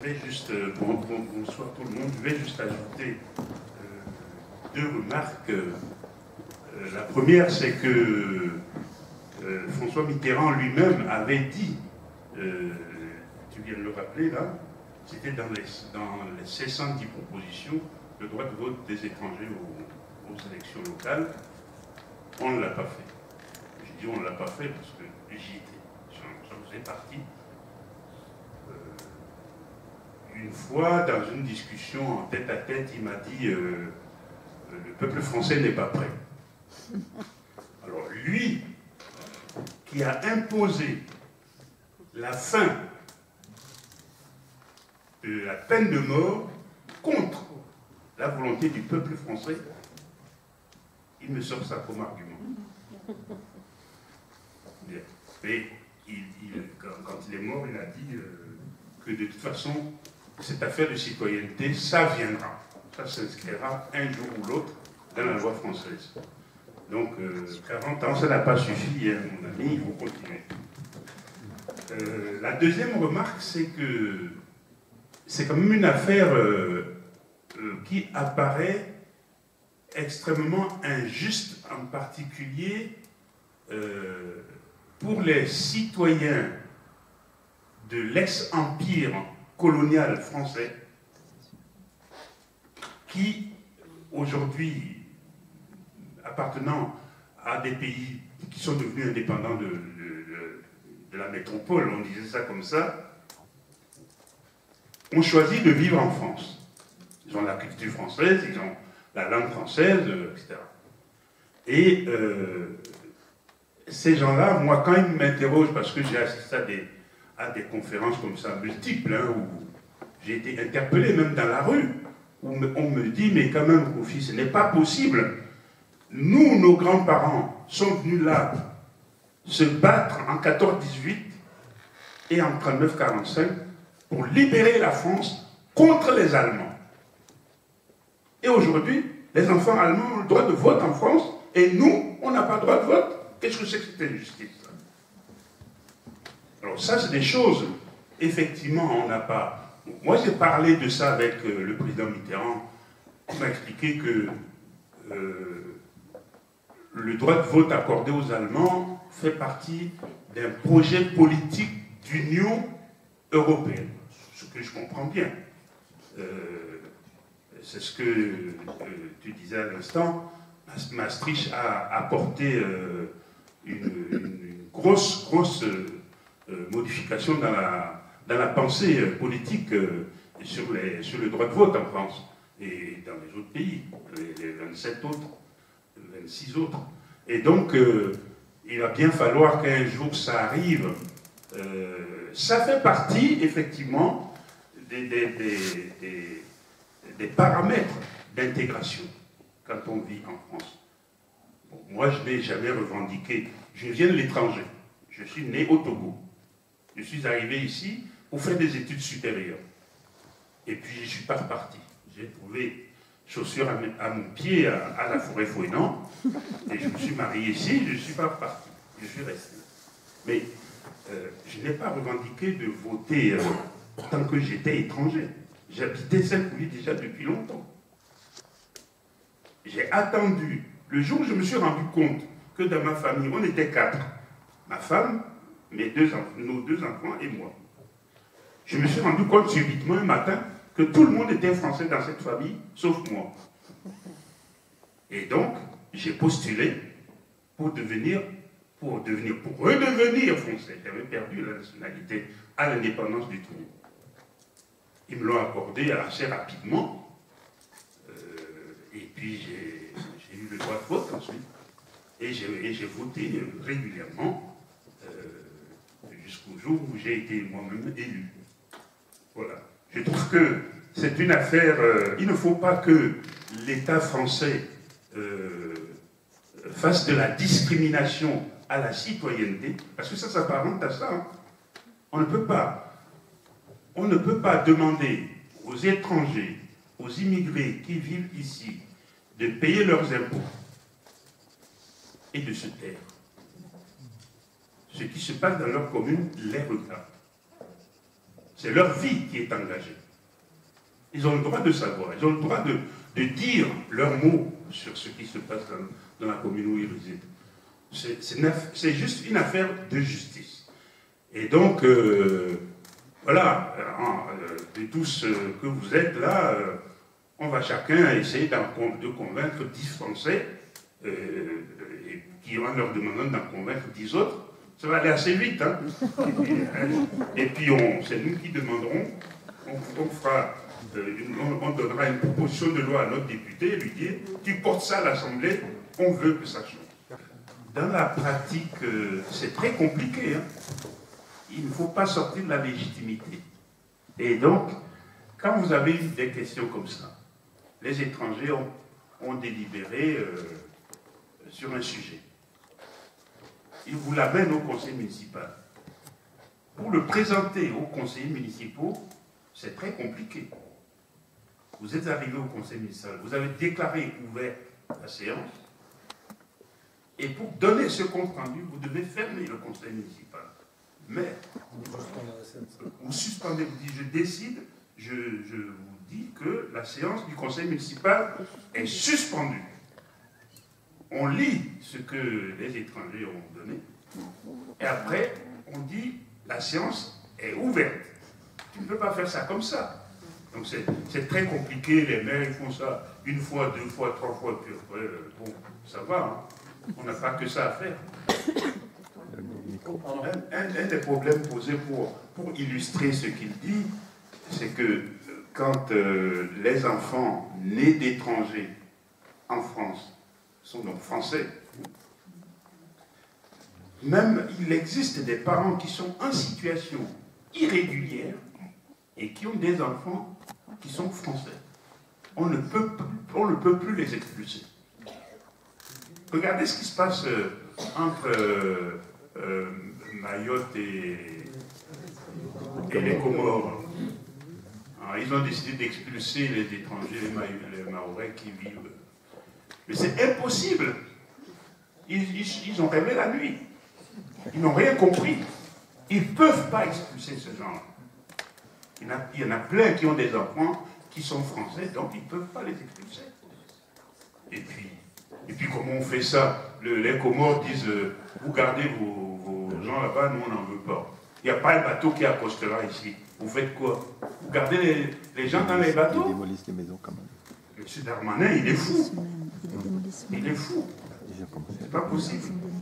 Je vais juste, bonsoir tout le monde, je vais juste ajouter deux remarques. La première, c'est que François Mitterrand lui-même avait dit, tu viens de le rappeler là, c'était dans les 610 propositions, le droit de vote des étrangers aux élections locales. On ne l'a pas fait. Je dis on ne l'a pas fait parce que j'y étais, j'en faisais partie. Une fois, dans une discussion en tête-à-tête, il m'a dit le peuple français n'est pas prêt. Alors lui, qui a imposé la fin de la peine de mort contre la volonté du peuple français, il me sort ça comme argument. Mais quand il est mort, il a dit que de toute façon, cette affaire de citoyenneté, ça viendra. Ça s'inscrira un jour ou l'autre dans la loi française. Donc, 40 ans, ça n'a pas suffi, hein, mon ami, il faut continuer. La deuxième remarque, c'est que c'est quand même une affaire qui apparaît extrêmement injuste, en particulier pour les citoyens de l'ex-empire colonial français qui, aujourd'hui, appartenant à des pays qui sont devenus indépendants de la métropole, on disait ça comme ça, ont choisi de vivre en France. Ils ont la culture française, ils ont la langue française, etc. Et ces gens-là, moi, quand ils m'interrogent, parce que j'ai assisté à des conférences comme ça, multiples, hein, où j'ai été interpellé même dans la rue, où on me dit, mais quand même, Kofi, ce n'est pas possible. Nous, nos grands-parents, sont venus là se battre en 14-18 et en 39-45 pour libérer la France contre les Allemands. Et aujourd'hui, les enfants allemands ont le droit de vote en France, et nous, on n'a pas le droit de vote. Qu'est-ce que c'est que cette injustice? Alors ça, c'est des choses, effectivement, on n'a pas... Moi, j'ai parlé de ça avec le président Mitterrand, qui m'a expliqué que le droit de vote accordé aux Allemands fait partie d'un projet politique d'Union européenne, ce que je comprends bien. C'est ce que tu disais à l'instant. Maastricht a apporté une grosse modification dans la pensée politique sur le droit de vote en France et dans les autres pays, les 27 autres, 26 autres. Et donc, il va bien falloir qu'un jour ça arrive. Ça fait partie, effectivement, des paramètres d'intégration quand on vit en France. Bon, moi, je n'ai jamais revendiqué. Je viens de l'étranger. Je suis né au Togo. Je suis arrivé ici pour faire des études supérieures. Et puis, je ne suis pas reparti. J'ai trouvé chaussures à mon pied à la forêt Fouenant. Et je me suis marié ici, je ne suis pas reparti. Je suis resté. Mais je n'ai pas revendiqué de voter tant que j'étais étranger. J'habitais Saint-Pouilly déjà depuis longtemps. J'ai attendu le jour où je me suis rendu compte que dans ma famille, on était 4. Ma femme, nos 2 enfants et moi. Je me suis rendu compte subitement un matin que tout le monde était français dans cette famille, sauf moi. Et donc, j'ai postulé pour redevenir français. J'avais perdu la nationalité à l'indépendance du Togo. Ils me l'ont accordé assez rapidement. Et puis, j'ai eu le droit de vote ensuite. Et j'ai voté régulièrement jusqu'au jour où j'ai été moi-même élu. Voilà. Je trouve que c'est une affaire... il ne faut pas que l'État français fasse de la discrimination à la citoyenneté, parce que ça s'apparente à ça. Hein. On ne peut pas demander aux étrangers, aux immigrés qui vivent ici, de payer leurs impôts et de se taire. Ce qui se passe dans leur commune les regarde. C'est leur vie qui est engagée. Ils ont le droit de savoir, ils ont le droit de dire leurs mots sur ce qui se passe dans la commune où ils résident. C'est juste une affaire de justice. Et donc, voilà, de tous que vous êtes là, on va chacun essayer de convaincre 10 Français, et qui, en leur demandant d'en convaincre 10 autres, ça va aller assez vite. Hein. Et puis, c'est nous qui demanderons, on donnera une proposition de loi à notre député et lui dire, tu portes ça à l'Assemblée, on veut que ça change. Dans la pratique, c'est très compliqué. Hein. Il ne faut pas sortir de la légitimité. Et donc, quand vous avez des questions comme ça, les étrangers ont délibéré sur un sujet. Ils vous l'amènent au conseil municipal. Pour le présenter aux conseillers municipaux, c'est très compliqué. Vous êtes arrivé au conseil municipal, vous avez déclaré ouvert la séance, et pour donner ce compte rendu, vous devez fermer le conseil municipal. Mais vous suspendez, vous dites, je décide, je vous dis que la séance du conseil municipal est suspendue. On lit ce que les étrangers ont donné, et après, on dit, la séance est ouverte. Tu ne peux pas faire ça comme ça. Donc c'est très compliqué, les maires ils font ça une fois, 2 fois, 3 fois, puis après, bon, ça va, hein. On n'a pas que ça à faire. Un des problèmes posés pour illustrer ce qu'il dit, c'est que quand les enfants nés d'étrangers en France sont donc français, même il existe des parents qui sont en situation irrégulière et qui ont des enfants qui sont français. On ne peut plus les expulser. Regardez ce qui se passe entre Mayotte et les Comores. Alors, ils ont décidé d'expulser les étrangers, les Mahorais qui vivent. Mais c'est impossible. Ils ont rêvé la nuit. Ils n'ont rien compris. Ils ne peuvent pas expulser ce genre. Il y en a plein qui ont des enfants qui sont français, donc ils ne peuvent pas les expulser. Et puis comment on fait ça? Les Comores disent, vous gardez vos gens là-bas, nous on n'en veut pas. Il n'y a pas un bateau qui accostera ici. Vous faites quoi? Vous gardez les gens dans les bateaux? Ils démolissent les maisons quand même. M. Darmanin, il est fou. Il est fou. C'est pas possible.